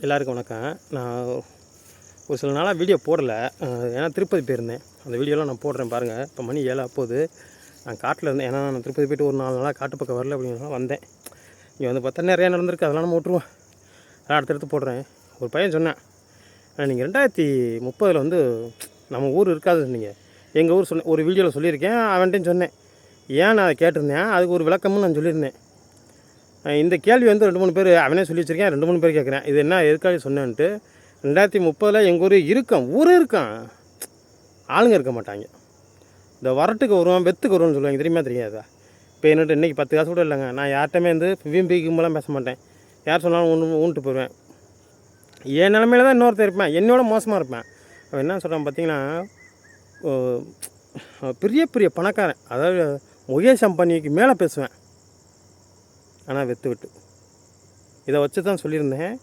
எல்லாருக்கும் வணக்கம். நான் ஒரு சில நாளாக வீடியோ போடலை, ஏன்னா திருப்பதி போயிருந்தேன். அந்த வீடியோலாம் நான் போடுறேன் பாருங்கள். இப்போ மணி 7 அப்போது நான் காட்டில் இருந்தேன். ஏன்னா நான் திருப்பதி போய்ட்டு ஒரு 4 நாளாக காட்டு பக்கம் வரல அப்படிங்கிறனால வந்தேன். இங்கே வந்து பார்த்தா நிறையா நடந்திருக்கு, அதெல்லாம் நம்ம விட்ருவோம். அதெல்லாம் அடுத்தடுத்து போடுறேன். ஒரு பையன் சொன்னேன், நீங்கள் 2030 வந்து நம்ம ஊர் இருக்காது சொன்னீங்க. எங்கள் ஊர் ஒரு வீடியோவில் சொல்லியிருக்கேன், அவன்கிட்டையும் சொன்னேன். ஏன் நான் அதை கேட்டிருந்தேன், அதுக்கு ஒரு விளக்கமும் நான் சொல்லியிருந்தேன். இந்த கேள்வி வந்து 2-3 பேர் அவனே சொல்லி வச்சுருக்கேன். 2-3 பேர் கேட்குறேன், இது என்ன எதுக்காக சொன்னேன்ட்டு. 2030 எங்கள் ஊர் இருக்கான், ஊரே இருக்கான், ஆளுங்க இருக்க மாட்டாங்க. இந்த வரட்டுக்கு வருவான், வெத்துக்கு வருவான்னு சொல்லுவாங்க, தெரியுமா தெரியாதா? இப்போ என்னட்டு இன்றைக்கி 10 காசு கூட இல்லைங்க. நான் யார்கிட்டமே வந்து வீம்பிக்கும்போலாம் பேச மாட்டேன். யார் சொன்னாலும் ஊன்ட்டு போயிடுவேன். என் நிலமையில தான் இன்னொருத்தர் இருப்பேன், என்னோட மோசமாக இருப்பேன். அவன் என்ன சொல்கிறான் பார்த்தீங்கன்னா, பெரிய பெரிய பணக்காரன், அதாவது முகேஷ் அம்பானிக்கு மேலே பேசுவேன், ஆனால் வெத்து விட்டு. இதை வச்சு தான் சொல்லியிருந்தேன்.